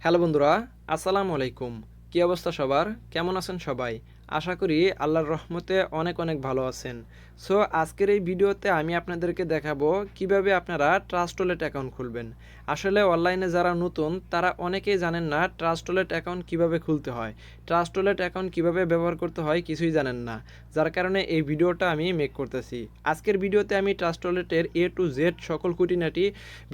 Hello বন্ধুরা, আসসালামু আলাইকুম। কী অবস্থা সবার? কেমন আছেন সবাই? আশা করি আল্লাহর রহমতে অনেক অনেক ভালো আছেন। সো আজকের এই ভিডিওতে আমি আপনাদেরকে দেখাবো কিভাবে আপনারা ট্রাস্ট ওয়ালেট অ্যাকাউন্ট খুলবেন। আসলে অনলাইনে যারা নতুন তারা অনেকেই জানেন না ট্রাস্ট ওয়ালেট অ্যাকাউন্ট কীভাবে খুলতে হয়। ট্রাস্ট ওয়ালেট অ্যাকাউন্ট কীভাবে ব্যবহার করতে হয় কিছুই জানেন না। যার কারণে এই ভিডিওটা আমি মেক করতেছি। আজকের ভিডিওতে আমি ট্রাস্ট ওয়ালেটের A to Z সকল খুঁটিনাটি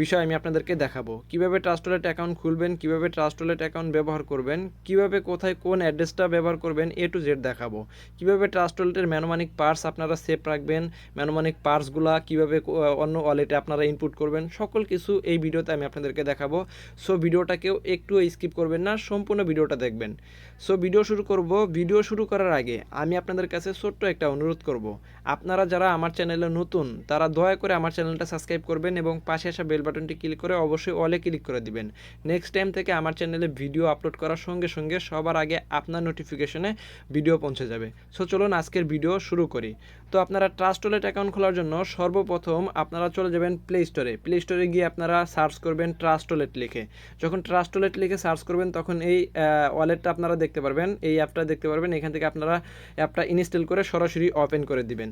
বিষয় আমি আপনাদেরকে দেখাবো। কিভাবে ট্রাস্ট ওয়ালেট অ্যাকাউন্ট খুলবেন, কিভাবে ট্রাস্ট ওয়ালেট অ্যাকাউন্ট ব্যবহার করবেন, কিভাবে কোথায় কোন অ্যাড্রেসটা ব্যবহার করবেন, A to Z দেখাবো। কিভাবে ট্রাস্ট ওয়ালেটের ম্যানোমানিক পার্স আপনারা সেভ রাখবেন, ম্যানোমানিক পার্সগুলা কিভাবে অন্য ওয়ালেটে আপনারা ইনপুট করবেন, সকল কিছু এই ভিডিওতে আমি আপনাদেরকে দেখাবো। সো ভিডিওটাকেও একটু স্কিপ করবেন না, সম্পূর্ণ ভিডিওটা দেখবেন। সো ভিডিও শুরু করব। ভিডিও শুরু করার আগে আমি আপনাদের কাছে ছোট্ট একটা অনুরোধ করব। আপনারা যারা আমার চ্যানেলে নতুন তারা দয়া করে আমার চ্যানেলটা সাবস্ক্রাইব করবেন এবং পাশে আসা বেল বাটনটি ক্লিক করে অবশ্যই অলে ক্লিক করে দিবেন। নেক্সট টাইম থেকে আমার চ্যানেলে ভিডিও আপলোড করার সঙ্গে সঙ্গে সবার আগে আপনার নোটিফিকেশনে ভিডিও পৌঁছে যাবে। সো চলুন আজকের ভিডিও শুরু করি। তো আপনারা ট্রাস্ট ওয়ালেট অ্যাকাউন্ট খোলার জন্য সর্বপ্রথম আপনারা চলে যাবেন প্লে স্টোরে। প্লে স্টোরে গিয়ে আপনারা সার্চ করবেন ট্রাস্ট ওয়ালেট লিখে। যখন ট্রাস্ট ওয়ালেট লিখে সার্চ করবেন তখন এই ওয়ালেটটা আপনারা দেখতে পারবেন, এই অ্যাপটা দেখতে পারবেন। এখান থেকে আপনারা অ্যাপটা ইনস্টল করে সরাসরি ওপেন করে দিবেন।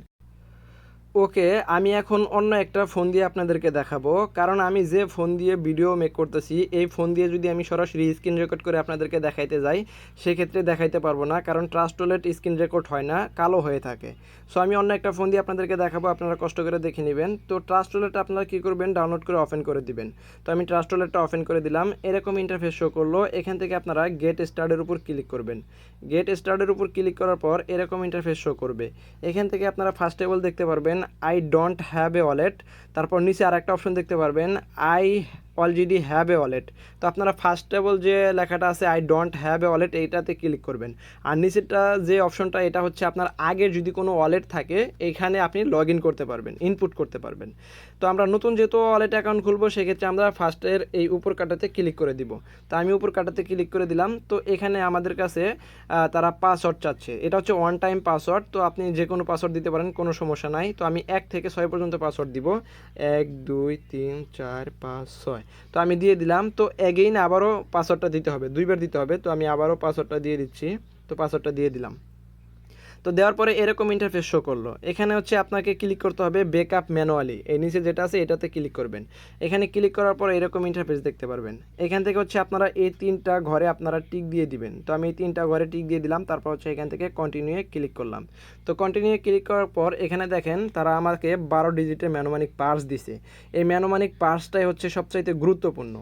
ওকে, আমি এখন অন্য একটা ফোন দিয়ে আপনাদেরকে দেখাবো, কারণ আমি যে ফোন দিয়ে ভিডিও মেক করতেছি এই ফোন দিয়ে যদি আমি সরাসরি স্ক্রিন রেকর্ড করে আপনাদেরকে দেখাইতে যাই সেক্ষেত্রে দেখাইতে পারবো না, কারণ ট্রাস্ট ওয়ালেট স্ক্রিন রেকর্ড হয় না, কালো হয়ে থাকে। সো আমি অন্য একটা ফোন দিয়ে আপনাদেরকে দেখাবো, আপনারা কষ্ট করে দেখে নেবেন। তো ট্রাস্ট ওয়ালেট আপনারা কী করবেন, ডাউনলোড করে ওপেন করে দিবেন। তো আমি ট্রাস্ট ওয়ালেটটা ওপেন করে দিলাম, এরকম ইন্টারফেস শো করলো। এখান থেকে আপনারা গেট স্টার্টের উপর ক্লিক করবেন। গেট স্টার্টের উপর ক্লিক করার পর এরকম ইন্টারফেস শো করবে। এখান থেকে আপনারা ফার্স্ট অফ অল দেখতে পারবেন I don't have a wallet. তারপর নিচে আর একটা অপশন দেখতে পারবেন I already have a wallet. তো আপনারা ফার্স্ট অফ অল যে লেখাটা আছে I don't have a wallet এইটাতে ক্লিক করবেন। আর নিচেরটা যে অপশনটা এটা হচ্ছে আপনার আগের যদি কোনো ওয়ালেট থাকে এইখানে আপনি লগ ইন করতে পারবেন, ইনপুট করতে পারবেন। তো আমরা নতুন যেহেতু ওয়ালেট অ্যাকাউন্ট খুলবো সেক্ষেত্রে আমরা ফার্স্টের এই উপর কাটাতে ক্লিক করে দিব। তো আমি উপর কাটাতে ক্লিক করে দিলাম। তো এখানে আমাদের কাছে তারা পাসওয়ার্ড চাচ্ছে, এটা হচ্ছে ওয়ান টাইম পাসওয়ার্ড। তো আপনি যে কোনো পাসওয়ার্ড দিতে পারেন, কোনো সমস্যা নাই। তো আমি 1 থেকে 6 পর্যন্ত পাসওয়ার্ড দিব, 1 2 3 4 5 6। তো আমি দিয়ে দিলাম। তো এগেইন আবারও পাসওয়ার্ডটা দিতে হবে, 2বার দিতে হবে। তো আমি আবারও পাসওয়ার্ডটা দিয়ে দিচ্ছি। তো পাসওয়ার্ডটা দিয়ে দিলাম। তো দেওয়ার পরে এরকম ইন্টারফেস শো করলো। এখানে হচ্ছে আপনাকে ক্লিক করতে হবে ব্যাকআপ ম্যানুয়ালি, এই নিচে যেটা আছে এটাতে ক্লিক করবেন। এখানে ক্লিক করার পর এরকম ইন্টারফেস দেখতে পারবেন। এখান থেকে হচ্ছে আপনারা এই 3টা ঘরে আপনারা টিক দিয়ে দিবেন। তো আমি এই 3টা ঘরে টিক দিয়ে দিলাম। তারপর হচ্ছে এখান থেকে কন্টিনিউয়ে ক্লিক করলাম। তো কন্টিনিউয়ে ক্লিক করার পর এখানে দেখেন তারা আমাকে 12 ডিজিটের ম্যানোমানিক পার্স দিছে। এই ম্যানোমানিক পার্সটাই হচ্ছে সবচাইতে গুরুত্বপূর্ণ।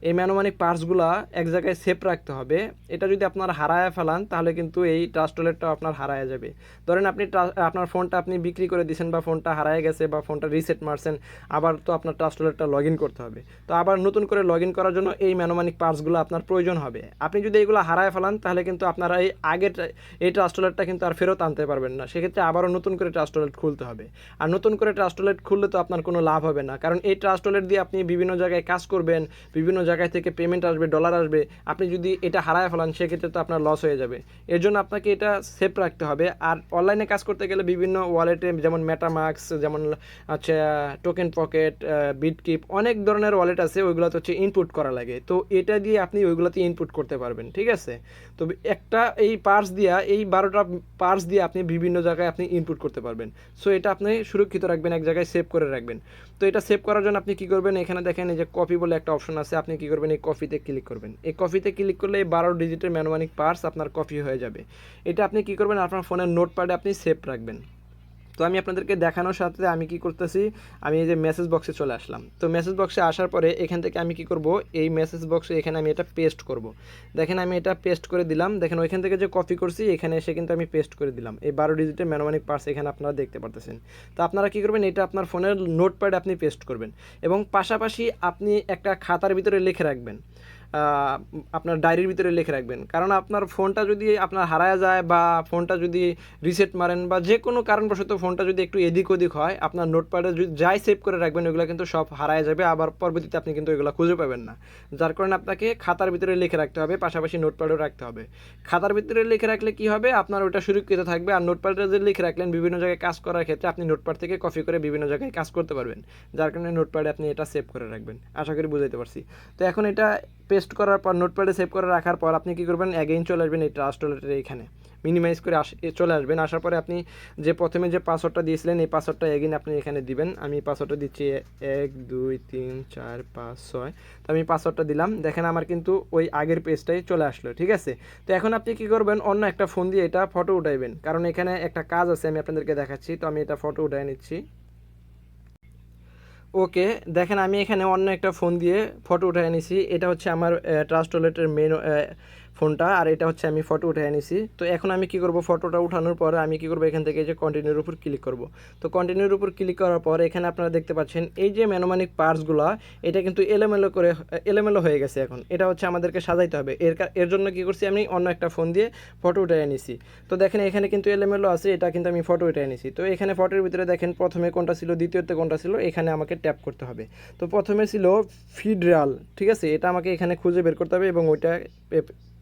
এই ম্যানোমানিক পার্টসগুলো এক জায়গায় সেভ রাখতে হবে। এটা যদি আপনার হারায় ফেলান তাহলে কিন্তু এই ট্রাস্ট ওয়ালেটটা আপনার হারায় যাবে। ধরেন আপনি আপনার ফোনটা আপনি বিক্রি করে দিয়েছেন বা ফোনটা হারায় গেছে বা ফোনটা রিসেট মারছেন, আবার তো আপনার ট্রাস্ট ওয়ালেটটা লগ ইন করতে হবে। তো আবার নতুন করে লগ ইন করার জন্য এই ম্যানোমানিক পার্টসগুলো আপনার প্রয়োজন হবে। আপনি যদি এইগুলো হারায় ফেলান তাহলে কিন্তু আপনারা এই আগের এই ট্রাস্ট ওয়ালেটটা কিন্তু আর ফেরত আনতে পারবেন না। সেক্ষেত্রে আবারও নতুন করে ট্রাস্ট ওয়ালেট খুলতে হবে। আর নতুন করে ট্রাস্ট ওয়ালেট খুললে তো আপনার কোনো লাভ হবে না, কারণ এই ট্রাস্ট ওয়ালেট দিয়ে আপনি বিভিন্ন জায়গায় কাজ করবেন, বিভিন্ন জায়গায় থেকে পেমেন্ট আসবে, ডলার আসবে। আপনি যদি এটা হারায় ফেলান সেক্ষেত্রে তো আপনার লস হয়ে যাবে। এর জন্য আপনাকে এটা সেভ রাখতে হবে। আর অনলাইনে কাজ করতে গেলে বিভিন্ন ওয়ালেটে যেমন মেটামাক্স, যেমন হচ্ছে টোকেন পকেট, বিটকিপ, অনেক ধরনের ওয়ালেট আছে, ওইগুলোতে হচ্ছে ইনপুট করা লাগে। তো এটা দিয়ে আপনি ওইগুলোতে ইনপুট করতে পারবেন, ঠিক আছে। তো একটা এই পার্স দিয়া, এই 12টা পার্স দিয়ে আপনি বিভিন্ন জায়গায় আপনি ইনপুট করতে পারবেন। সো এটা আপনি সুরক্ষিত রাখবেন, এক জায়গায় সেভ করে রাখবেন। তো এটা সেভ করার জন্য আপনি কী করবেন, এখানে দেখেন এই যে কপি বলে একটা অপশন আছে, আপনি কী করবেন এই কপিতে ক্লিক করবেন। এই কপিতে ক্লিক করলে এই 12 ডিজিটের ম্যানোমানিক পার্স আপনার কপি হয়ে যাবে। এটা আপনি কী করবেন, আপনার ফোনের নোটপ্যাডে আপনি সেভ রাখবেন। তো আমি আপনাদেরকে দেখানোর সাথে আমি কি করতেছি, আমি এই যে মেসেজ বক্সে চলে আসলাম। তো মেসেজ বক্সে আসার পরে এখান থেকে আমি কি করব, এই মেসেজ বক্সে এখানে আমি এটা পেস্ট করব। দেখেন আমি এটা পেস্ট করে দিলাম। দেখেন ওইখান থেকে যে কপি করছি এখানে এসে কিন্তু আমি পেস্ট করে দিলাম। এই 12 ডিজিটের ম্যানোমানিক পার্স এখানে আপনারা দেখতে পারতেছেন। তো আপনারা কি করবেন, এটা আপনার ফোনের নোটপ্যাডে আপনি পেস্ট করবেন এবং পাশাপাশি আপনি একটা খাতার ভিতরে লিখে রাখবেন, আপনার ডায়েরির ভিতরে লিখে রাখবেন। কারণ আপনার ফোনটা যদি আপনার হারায় যায় বা ফোনটা যদি রিসেট মারেন বা যে কোনো কারণবশত ফোনটা যদি একটু এদিক ওদিক হয়, আপনার নোটপ্যাডে যদি যাই সেভ করে রাখবেন ওইগুলো কিন্তু সব হারায় যাবে, আবার পরবর্তীতে আপনি কিন্তু এগুলো খুঁজে পাবেন না। যার কারণে আপনাকে খাতার ভিতরে লিখে রাখতে হবে, পাশাপাশি নোটপ্যাডও রাখতে হবে। খাতার ভিতরে লিখে রাখলে কি হবে, আপনার ওটা সুরক্ষিত থাকবে। আর নোটপ্যাডে যে লিখে রাখলেন বিভিন্ন জায়গায় কাজ করার ক্ষেত্রে আপনি নোটপ্যাড থেকে কপি করে বিভিন্ন জায়গায় কাজ করতে পারবেন। যার কারণে নোটপ্যাডে আপনি এটা সেভ করে রাখবেন। আশা করি বুঝাইতে পারছি। তো এখন এটা পেস্ট করার পর নোটপ্যাডে সেভ করে রাখার পর আপনি কী করবেন, অ্যাগেইন চলে আসবেন এই ট্রাস্ট ওয়ালেটের এইখানে মিনিমাইজ করে চলে আসবেন। আসার পরে আপনি যে প্রথমে যে পাসওয়ার্ডটা দিয়েছিলেন এই পাসওয়ার্ডটা এগেইন আপনি এখানে দিবেন। আমি পাসওয়ার্ডটা দিচ্ছি 1 2 3 4 5 6। তো আমি পাসওয়ার্ডটা দিলাম, দেখেন আমার কিন্তু ওই আগের পেজটাই চলে আসলো। ঠিক আছে, তো এখন আপনি কী করবেন, অন্য একটা ফোন দিয়ে এটা ফটো উঠাইবেন, কারণ এখানে একটা কাজ আছে আমি আপনাদেরকে দেখাচ্ছি। তো আমি এটা ফটো উঠাই নিচ্ছি। ওকে, দেখেন আমি এখানে অন্য একটা ফোন দিয়ে ফটো উঠাই নিছি। এটা হচ্ছে আমার ট্রাস্ট ওয়ালেটের মেন ফোনটা, আর এটা হচ্ছে আমি ফটো উঠে নিছি। তো এখন আমি কি করব, ফটোটা উঠানোর পর আমি কি করব, এখান থেকে যে কন্টিনিউর উপর ক্লিক করব। তো কন্টিনিউর উপর ক্লিক করার পর এখানে আপনারা দেখতে পাচ্ছেন এই যে ম্যানোমানিক পার্টসগুলো, এটা কিন্তু এলোমেলো হয়ে গেছে। এখন এটা হচ্ছে আমাদেরকে সাজাইতে হবে। এর জন্য কি করছি, আমি অন্য একটা ফোন দিয়ে ফটো উঠে নিছি। তো দেখেন এখানে কিন্তু এলোমেলো আছে, এটা কিন্তু আমি ফটো উঠে নিছি। তো এখানে ফটোর ভিতরে দেখেন প্রথমে কোনটা ছিল, দ্বিতীয়তে কোনটা ছিল, এখানে আমাকে ট্যাপ করতে হবে। তো প্রথমে ছিল ফিডরাল, ঠিক আছে, এটা আমাকে এখানে খুঁজে বের করতে হবে এবং ওইটা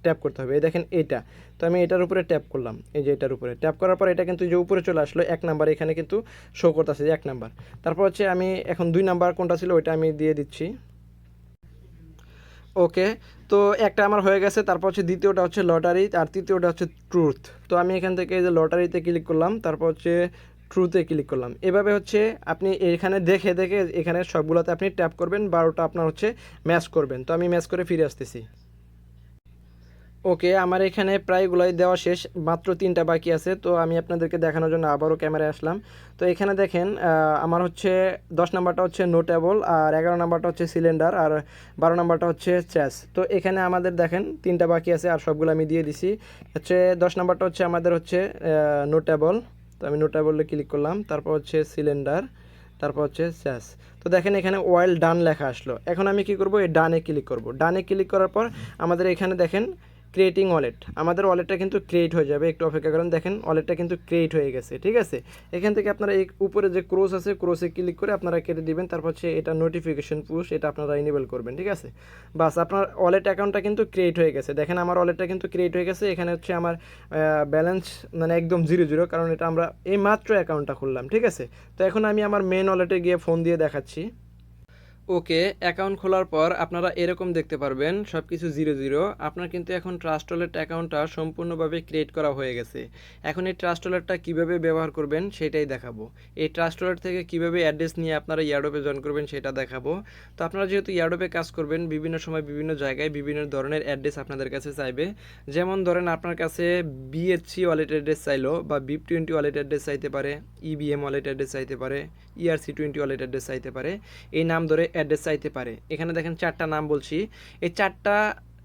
ট্যাপ করতে হবে। এই দেখেন এইটা, তো আমি এটার উপরে ট্যাপ করলাম। এই যে এটার উপরে ট্যাপ করার পর এটা কিন্তু যে উপরে চলে আসলো 1 নাম্বার, এখানে কিন্তু শো করতেছে যে 1 নাম্বার। তারপর হচ্ছে আমি এখন 2 নাম্বার কোনটা ছিল ওইটা আমি দিয়ে দিচ্ছি। ওকে, তো একটা আমার হয়ে গেছে। তারপর হচ্ছে দ্বিতীয়টা হচ্ছে লটারি, আর তৃতীয়টা হচ্ছে ট্রুথ। তো আমি এখান থেকে এই যে লটারিতে ক্লিক করলাম, তারপর হচ্ছে ট্রুথে ক্লিক করলাম। এভাবে হচ্ছে আপনি এখানে দেখে দেখে এখানে সবগুলোতে আপনি ট্যাপ করবেন, 12টা আপনার হচ্ছে ম্যাচ করবেন। তো আমি ম্যাচ করে ফিরে আসতেছি। ওকে, আমার এখানে প্রায়গুলোই দেওয়া শেষ, মাত্র 3টা বাকি আছে। তো আমি আপনাদেরকে দেখানোর জন্য আবারও ক্যামেরায় আসলাম। তো এখানে দেখেন আমার হচ্ছে 10 নাম্বারটা হচ্ছে নোটেবল, আর 11 নাম্বারটা হচ্ছে সিলিন্ডার, আর 12 নাম্বারটা হচ্ছে চ্যাস। তো এখানে আমাদের দেখেন 3টা বাকি আছে, আর সবগুলো আমি দিয়ে দিছি। হচ্ছে 10 নাম্বারটা হচ্ছে আমাদের হচ্ছে নোটেবল। তো আমি নোটেবলে ক্লিক করলাম, তারপর হচ্ছে সিলিন্ডার, তারপর হচ্ছে চ্যাস। তো দেখেন এখানে ওয়েল ডান লেখা আসলো। এখন আমি কি করব, এই ডানে ক্লিক করব। ডানে ক্লিক করার পর আমাদের এখানে দেখেন ক্রিয়েটিং ওয়ালেট, আমাদের ওয়ালেটটা কিন্তু ক্রিয়েট হয়ে যাবে। একটু অপেক্ষা করেন, দেখেন ওয়ালেটটা কিন্তু ক্রিয়েট হয়ে গেছে। ঠিক আছে, এখান থেকে আপনারা এই উপরে যে ক্রস আছে, ক্রসে ক্লিক করে আপনারা কেটে দিবেন। তারপর হচ্ছে এটা নোটিফিকেশন পুশ, এটা আপনারা ইনেবল করবেন। ঠিক আছে, বাস আপনার ওয়ালেট অ্যাকাউন্টটা কিন্তু ক্রিয়েট হয়ে গেছে। দেখেন আমার ওয়ালেটটা কিন্তু ক্রিয়েট হয়ে গেছে। এখানে হচ্ছে আমার ব্যালেন্স মানে একদম 0 কারণ এটা আমরা এই মাত্র অ্যাকাউন্টটা খুললাম। ঠিক আছে, তো এখন আমি আমার মেন ওয়ালেটে গিয়ে ফোন দিয়ে দেখাচ্ছি। ওকে, অ্যাকাউন্ট খোলার পর আপনারা এরকম দেখতে পারবেন সব কিছু 0 আপনার কিন্তু এখন ট্রাস্ট ওয়ালেট অ্যাকাউন্টটা সম্পূর্ণভাবে ক্রিয়েট করা হয়ে গেছে। এখন এই ট্রাস্ট ওয়ালেটটা কীভাবে ব্যবহার করবেন সেটাই দেখাবো। এই ট্রাস্ট ওয়ালেট থেকে কীভাবে অ্যাড্রেস নিয়ে আপনারা ইয়ারড্রপে জয়েন করবেন সেটা দেখাবো। তো আপনারা যেহেতু ইয়ারড্রপে কাজ করবেন, বিভিন্ন সময় বিভিন্ন জায়গায় বিভিন্ন ধরনের অ্যাড্রেস আপনাদের কাছে চাইবে। যেমন ধরেন আপনার কাছে বিএসসি ওয়ালেট অ্যাড্রেস চাইলো, বা BIP20 ওয়ালেট অ্যাড্রেস চাইতে পারে, ইবিএম ওয়ালেট অ্যাড্রেস চাইতে পারে, ERC20 ওয়ালেট অ্যাড্রেস চাইতে পারে, এই নাম ধরে অ্যাড্রেস চাইতে পারে। এখানে দেখেন 4টা নাম বলছি, এই 4টা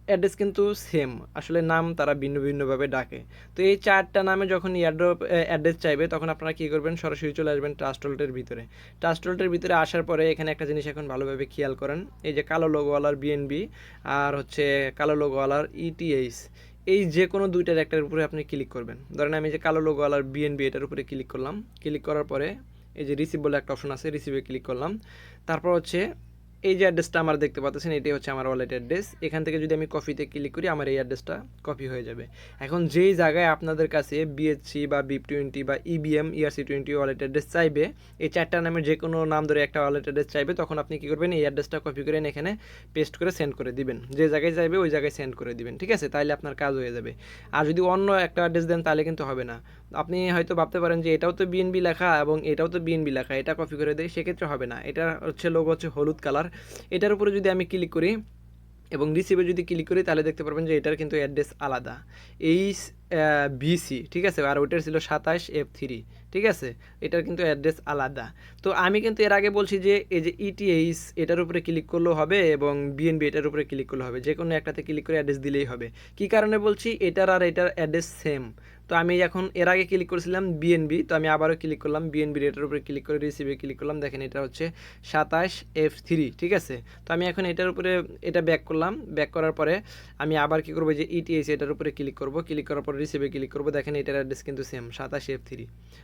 অ্যাড্রেস কিন্তু সেম, আসলে নাম তারা ভিন্ন ভিন্নভাবে ডাকে। তো এই 4টা নামে যখন ইয়ারড্রপ অ্যাড্রেস চাইবে, তখন আপনারা কী করবেন, সরাসরি চলে আসবেন ট্রাস্ট ওয়ালেটের ভিতরে। ট্রাস্ট ওয়ালেটের ভিতরে আসার পরে এখানে একটা জিনিস এখন ভালোভাবে খেয়াল করেন, এই যে কালো লোগোওয়ালার বিএনবি আর হচ্ছে কালো লোগোওয়ালার ETH, এই যে কোনো দুইটার একটার উপরে আপনি ক্লিক করবেন। ধরেন আমি যে কালো লোগোওয়ালার বিএনবি এটার উপরে ক্লিক করলাম। ক্লিক করার পরে এই যে রিসিভ বলে একটা অপশন আছে, রিসিভে ক্লিক করলাম। তারপর হচ্ছে এই যে অ্যাড্রেসটা আমার দেখতে পাচ্ছেন, এটাই হচ্ছে আমার ওয়ালেট অ্যাড্রেস। এখান থেকে যদি আমি কপিতে ক্লিক করি, আমার এই অ্যাড্রেসটা কপি হয়ে যাবে। এখন যেই জায়গায় আপনাদের কাছে বিএসসি বা BIP20 বা ইবিএম ERC20 ওয়ালেট অ্যাড্রেস চাইবে, এই 4টা নামের যে কোনো নাম ধরে একটা ওয়ালেট অ্যাড্রেস চাইবে, তখন আপনি কী করবেন, এই অ্যাড্রেসটা কপি করে এখানে পেস্ট করে সেন্ড করে দিবেন। যে জায়গায় চাইবে ওই জায়গায় সেন্ড করে দিবেন। ঠিক আছে, তাহলে আপনার কাজ হয়ে যাবে। আর যদি অন্য একটা অ্যাড্রেস দেন তাহলে কিন্তু হবে না। আপনি হয়তো ভাবতে পারেন যে এটাও তো বিএনবি লেখা এবং এটাও তো বিএনবি লেখা, এটা কপি করে দেয়, সেক্ষেত্রে হবে না। এটা হচ্ছে লোগো হচ্ছে হলুদ কালার। এটার উপরে যদি আমি ক্লিক করি এবং রিসিভে যদি ক্লিক করি, তাহলে দেখতে পারবেন যে এটার কিন্তু অ্যাড্রেস আলাদা, BC। ঠিক আছে, আর ওইটার ছিল 27F3। ঠিক আছে, এটার কিন্তু অ্যাড্রেস আলাদা। তো আমি কিন্তু এর আগে বলছি যে এই যে ETH এটার উপরে ক্লিক করলেও হবে এবং BNB এটার উপরে ক্লিক করলেও হবে, যে কোনো একটাতে ক্লিক করে অ্যাড্রেস দিলেই হবে। কী কারণে বলছি, এটার আর এটার অ্যাড্রেস সেম। তো আমি এখন এর আগে ক্লিক করেছিলাম BNB, তো আমি আবারও ক্লিক করলাম BNB, এটার উপরে ক্লিক করে রিসিভে ক্লিক করলাম। দেখেন এটা হচ্ছে 27F3। ঠিক আছে, তো আমি এখন এটার উপরে এটা ব্যাক করলাম। ব্যাক করার পরে আমি আবার কী করবো, যে ETH এটার উপরে ক্লিক করব। ক্লিক করার পর রিসিভে ক্লিক করব। দেখেন এটার অ্যাড্রেস কিন্তু সেম, 27F3।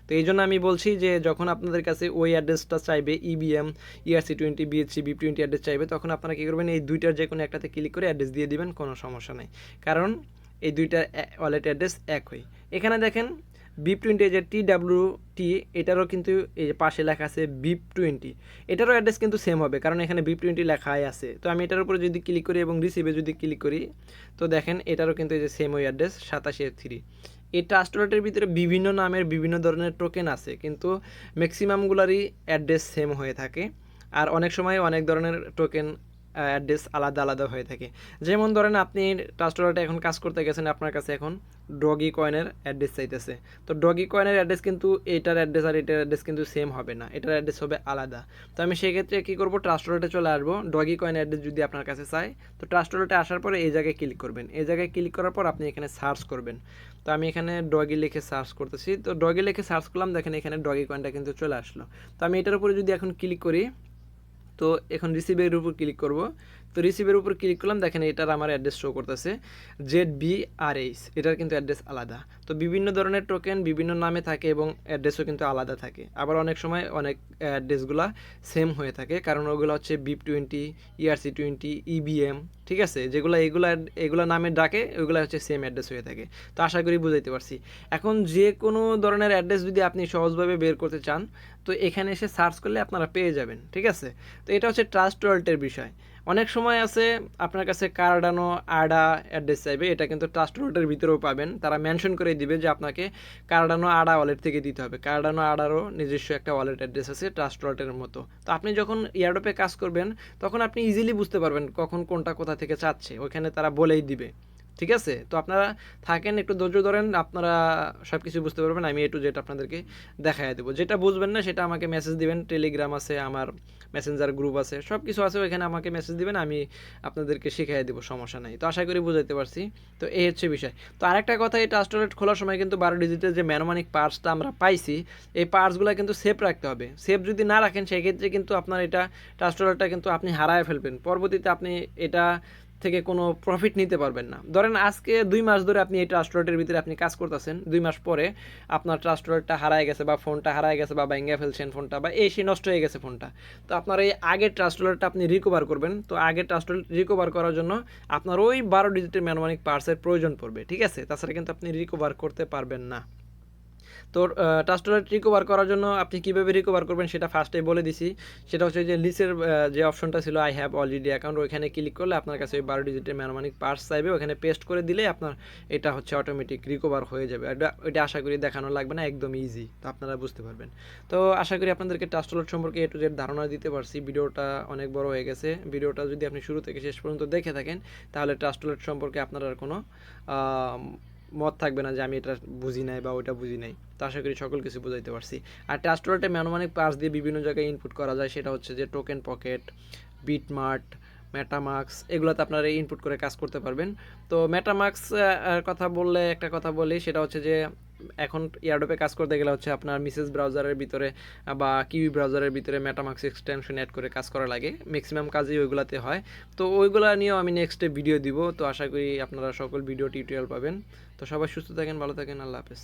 তো এই জন্য আমি বলছি যে যখন আপনাদের কাছে ওই অ্যাড্রেসটা চাইবে, IBM ERC20 BHC BIP20 address চাইবে, তখন আপনারা কী করবেন, এই দুইটার যে কোনো একটাতে ক্লিক করে অ্যাড্রেস দিয়ে দিবেন, কোনো সমস্যা নেই, কারণ এই দুইটার ওয়ালেট অ্যাড্রেস এক হয়। এখানে দেখেন BIP20 যে TWT এটারও কিন্তু এই যে পাশে লেখা আছে BIP20, এটারও অ্যাড্রেস কিন্তু সেম হবে, কারণ এখানে BIP20 লেখাই আছে। তো আমি এটার উপরে যদি ক্লিক করি এবং রিসিভে যদি ক্লিক করি, তো দেখেন এটারও কিন্তু এই যে সেম ওই অ্যাড্রেস 87F3। এই ট্রাস্ট ওয়ালেটের ভিতরে বিভিন্ন নামের বিভিন্ন ধরনের টোকেন আছে, কিন্তু ম্যাক্সিমামগুলারই অ্যাড্রেস সেম হয়ে থাকে, আর অনেক সময় অনেক ধরনের টোকেন অ্যাড্রেস আলাদা আলাদা হয়ে থাকে। যেমন ধরেন আপনি ট্রাস্ট ওয়ালেটে এখন কাজ করতে গেছেন, আপনার কাছে এখন ডগি কয়েনের অ্যাড্রেস চাইতেছে, তো ডগি কয়েনের অ্যাড্রেস কিন্তু এটার অ্যাড্রেস আর এটার অ্যাড্রেস কিন্তু সেম হবে না, এটার অ্যাড্রেস হবে আলাদা। তো আমি সেক্ষেত্রে কী করবো, ট্রাস্ট ওয়ালেটে চলে আসবো, ডগি কয়েন অ্যাড্রেস যদি আপনার কাছে চাই, তো ট্রাস্ট ওয়ালেটে আসার পরে এই জায়গায় ক্লিক করবেন, এই জায়গায় ক্লিক করার পর আপনি এখানে সার্চ করবেন। তো আমি এখানে ডগি লিখে সার্চ করতেছি, তো ডগি লিখে সার্চ করলাম, দেখেন এখানে ডগি কয়েনটা কিন্তু চলে আসলো। তো আমি এটার উপরে যদি এখন ক্লিক করি, তো এখন রিসিভের উপর ক্লিক করব, তো রিসিভের উপর ক্লিক করলাম, দেখেন এটার আমার অ্যাড্রেস শো করতেছে ZBRH, এটার কিন্তু অ্যাড্রেস আলাদা। তো বিভিন্ন ধরনের টোকেন বিভিন্ন নামে থাকে এবং অ্যাড্রেসও কিন্তু আলাদা থাকে, আবার অনেক সময় অনেক অ্যাড্রেসগুলো সেম হয়ে থাকে, কারণ ওগুলো হচ্ছে BIP20, ERC20, EBM, ঠিক আছে, যেগুলো এগুলো নামে ডাকে ওইগুলো হচ্ছে সেম অ্যাড্রেস হয়ে থাকে। তো আশা করি বুঝাইতে পারছি। এখন যে কোনো ধরনের অ্যাড্রেস যদি আপনি সহজভাবে বের করতে চান, তো এখানে এসে সার্চ করলে আপনারা পেয়ে যাবেন, ঠিক আছে। তো এটা হচ্ছে ট্রাস্ট ওয়ালেটের বিষয়। অনেক সময় আছে আপনার কাছে কার্ডানো আডা অ্যাড্রেস চাইবে, এটা কিন্তু ট্রাস্ট ওয়ালেটের ভিতরেও পাবেন, তারা মেনশন করে দিবে যে আপনাকে কার্ডানো আডা ওয়ালেট থেকে দিতে হবে। কার্ডানো আডারও নিজস্ব একটা ওয়ালেট অ্যাড্রেস আছে ট্রাস্ট ওয়ালেটের মতো। তো আপনি যখন এয়ারড্রপে কাজ করবেন, তখন আপনি ইজিলি বুঝতে পারবেন কখন কোনটা কোথা থেকে চাচ্ছে, ওইখানে তারা বলেই দিবে, ঠিক আছে। তো আপনারা থাকেন, একটু ধৈর্য ধরেন, আপনারা সব কিছু বুঝতে পারবেন। আমি A to Z আপনাদেরকে দেখাই দেবো। যেটা বুঝবেন না সেটা আমাকে মেসেজ দিবেন, টেলিগ্রাম আছে, আমার মেসেঞ্জার গ্রুপ আছে, সব কিছু আছে, ওইখানে আমাকে মেসেজ দিবেন, আমি আপনাদেরকে শিখিয়ে দেবো, সমস্যা নাই। তো আশা করি বুঝাইতে পারছি। তো এই হচ্ছে বিষয়। তো আরেকটা কথা, এই ট্রাস্ট ওয়ালেট খোলার সময় কিন্তু 12 ডিজিটের যে ম্যানোমানিক পার্টসটা আমরা পাইছি, এই পার্টসগুলো কিন্তু সেভ রাখতে হবে। সেভ যদি না রাখেন, সেক্ষেত্রে কিন্তু আপনার এটা ট্রাস্ট ওয়ালেটটা কিন্তু আপনি হারায় ফেলবেন, পরবর্তীতে আপনি এটা থেকে কোনো প্রফিট নিতে পারবেন না। ধরেন আজকে 2 মাস ধরে আপনি এই ট্রাস্ট ওয়ালেটের ভিতরে আপনি কাজ করতেছেন, 2 মাস পরে আপনার ট্রাস্ট ওয়ালেটটা হারায় গেছে, বা ফোনটা হারায় গেছে, বা ভেঙে ফেলছেন ফোনটা, বা সে নষ্ট হয়ে গেছে ফোনটা। তো আপনার এই আগের ট্রাস্ট ওয়ালেটটা আপনি রিকভার করবেন। তো আগের ট্রাস্ট ওয়ালেট রিকভার করার জন্য আপনার ওই 12 ডিজিটের ম্যানুয়ালিক পার্টসের প্রয়োজন পড়বে, ঠিক আছে, তাছাড়া কিন্তু আপনি রিকভার করতে পারবেন না। তো ট্রাস্ট ওয়ালেট রিকভার করার জন্য আপনি কীভাবে রিকভার করবেন সেটা ফার্স্টেই বলে দিছি। সেটা হচ্ছে যে লিস্টের যে অপশনটা ছিল আই হ্যাভ অলরেডি অ্যাকাউন্ট, ওইখানে ক্লিক করলে আপনার কাছে ওই 12 ডিজিটের ম্যানুমানিক পার্টস চাইবে, ওখানে পেস্ট করে দিলে আপনার এটা হচ্ছে অটোমেটিক রিকভার হয়ে যাবে। এটা আশা করি দেখানো লাগবে না, একদম ইজি, তো আপনারা বুঝতে পারবেন। তো আশা করি আপনাদেরকে ট্রাস্ট ওয়ালেট সম্পর্কে A to Z ধারণা দিতে পারছি। ভিডিওটা অনেক বড় হয়ে গেছে, ভিডিওটা যদি আপনি শুরু থেকে শেষ পর্যন্ত দেখে থাকেন, তাহলে ট্রাস্ট ওয়ালেট সম্পর্কে আপনার আর কোনো মত থাকবে না যে আমি এটা বুঝি নাই বা ওইটা বুঝি নাই। তো আশা করি সকল কিছু বুঝাইতে পারছি। আর ট্রাস্ট ওয়ালেটে ম্যানুমানিক পার্টস দিয়ে বিভিন্ন জায়গায় ইনপুট করা যায়, সেটা হচ্ছে যে টোকেন পকেট, বিটমার্ট, মেটামাক্স, এগুলোতে আপনারা ইনপুট করে কাজ করতে পারবেন। তো মেটামাক্স কথা বললে একটা কথা বলি, সেটা হচ্ছে যে এখন এয়ারড্রপে কাজ করতে গেলে হচ্ছে আপনার মিসেস ব্রাউজারের ভিতরে বা কিউই ব্রাউজারের ভিতরে মেটামাক্স এক্সটেনশন অ্যাড করে কাজ করা লাগে, ম্যাক্সিমাম কাজই ওইগুলাতে হয়। তো ওইগুলা নিয়েও আমি নেক্সটে ভিডিও দিব। তো আশা করি আপনারা সকল ভিডিও টিউটোরিয়াল পাবেন। তো সবাই সুস্থ থাকেন, ভালো থাকেন, আল্লাহ হাফেজ।